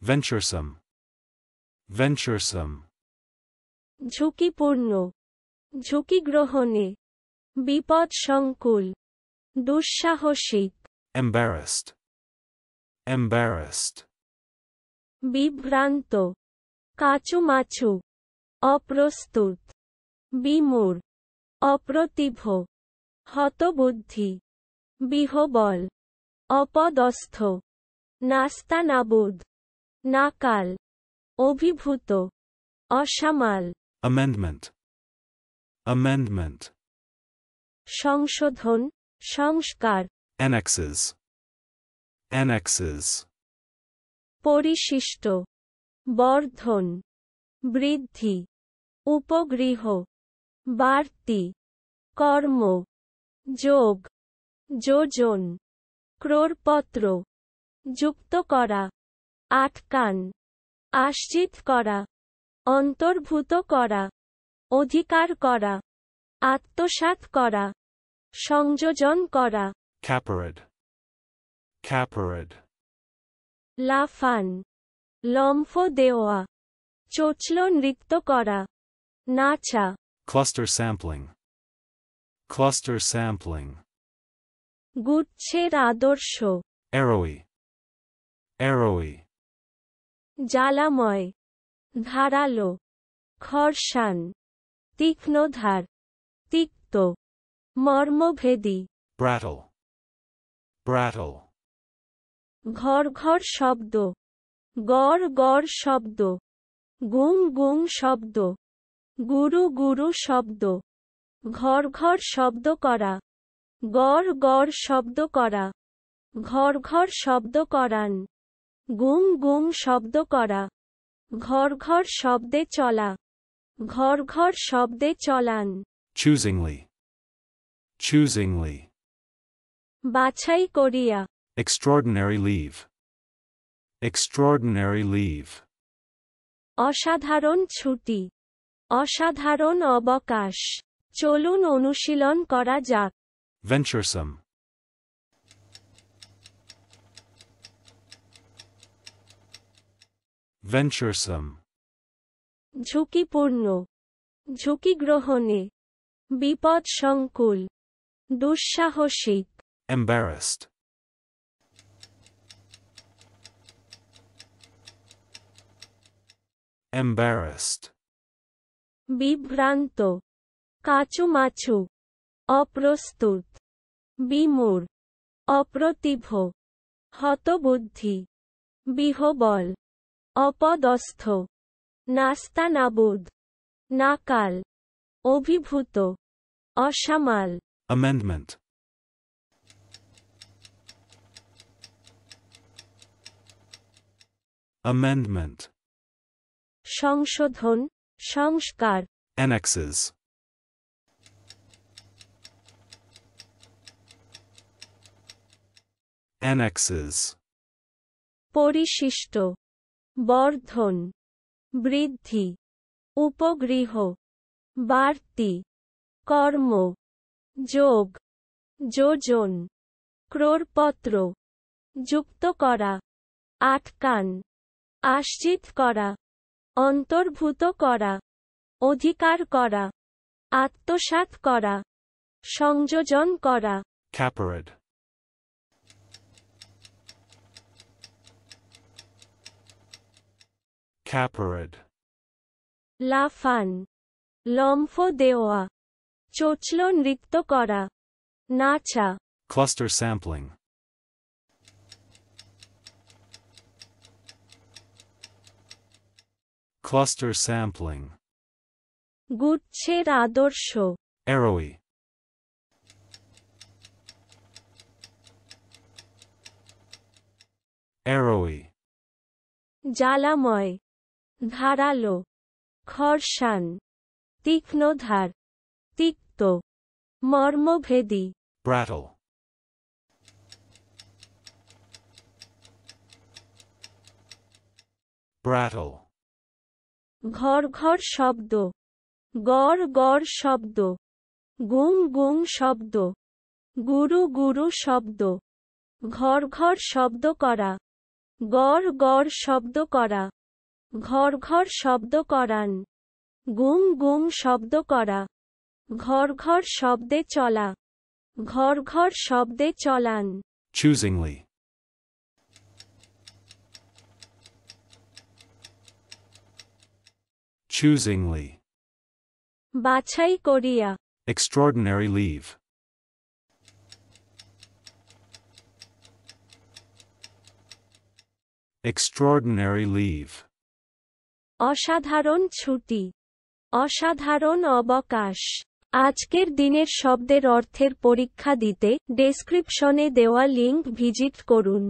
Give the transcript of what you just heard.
venturesome, venturesome, ঝুঁকিপূর্ণ, ঝুঁকি গ্রহণে, বিপদসংকুল, দুঃসাহসিক, embarrassed, embarrassed, বিভ্রান্ত, কাঁচুমাচু, অপ্রস্তুত, বিমূঢ়, অপ্রতিভ, হতবুদ্ধি, বিহ্বল, অপদস্থ, নাস্তানাবুদ, নাকাল, অভিভূত, অসামাল, amendment, amendment, সংশোধন, সংস্কার, annexes, annexes, পরিশিষ্ট, বর্ধন, বৃদ্ধি, উপগৃহ, বাড়তি, কর্ম, যোগ, যোজন, ক্রোড়পত্র, যুক্ত করা, আটকান, আশ্চিত করা, অন্তর্ভুত করা, অধিকার করা, আত্মসাৎ করা, সংযোজন করা, caparad, caparad, লাফান, লম্ফ দেওয়া, চোচল নৃত্য করা, নাচা, cluster sampling, cluster sampling, গুচ্ছের আদর্শ, arrowy, arrowy, জ্বালাময়, ধারালো, খরসান, তীক্ষ্ণধার, তিক্ত, মর্মভেদী, brattle, brattle, ঘর ঘর শব্দ, গড় গড় শব্দ, গুং গুং শব্দ, গুরু গুরু শব্দ, ঘর ঘর শব্দ করা, গড় গড় শব্দ করা, ঘর ঘর শব্দ করান, গুং গুং শব্দ করা, ঘর ঘর শব্দে চলা, ঘর ঘর শব্দে চলান, choosingly, choosingly, বাছাই করিয়া, extraordinary leave, extraordinary leave, অসাধারণ ছুটি, অসাধারণ অবকাশ, চলুন অনুশীলন করা যাক, venturesome, venturesome, ঝুঁকিপূর্ণ, ঝুঁকি গ্রহণে, বিপদসংকুল, দুঃসাহসিক, embarrassed, embarrassed, বিভ্রান্ত, কাঁচুমাচু, অপ্রস্তুত, বিমূঢ়, অপ্রতিভ, হতবুদ্ধি, বিহ্বল, অপদস্থ, নাস্তানাবুদ, নাকাল, অভিভূত, অসামাল, amendment, amendment, সংশোধন, সংস্কার, annexes, annexes, পরিশিষ্ট, বর্ধন, বৃদ্ধি, উপগৃহ, বাড়তি, কর্ম, যোগ, যোজন, ক্রোড়পত্র, যুক্ত করা, আটকান, আশ্চিত করা, অন্তর্ভুত করা, অধিকার করা, আত্মসাৎ করা, সংযোজন করা, caparad, caparad, লাফান, লম্ফ দেওয়া, চোচল নৃত্য করা, নাচা, cluster sampling, cluster sampling, গুচ্ছের আদর্শ, arrowy, arrowy, জ্বালাময়, ধারালো, খরসান, তীক্ষ্ণধার, তিক্ত, মর্মভেদী, brattle, brattle, ঘর ঘর শব্দ, গড় গড় শব্দ, গুং গুং শব্দ, গুরু গুরু শব্দ, ঘর ঘর শব্দ করা, গড় গড় শব্দ করা, ঘর ঘর শব্দ করান, গুম গুম শব্দ করা, ঘর ঘর শব্দে চলা, ঘর ঘর শব্দে চলান, choosingly, choosingly, বাছাই করিয়া, extraordinary leave, extraordinary leave, অসাধারণ ছুটি, অসাধারণ অবকাশ। আজকের দিনের শব্দের অর্থের পরীক্ষা দিতে ডেসক্রিপশনে দেওয়া লিংক ভিজিট করুন।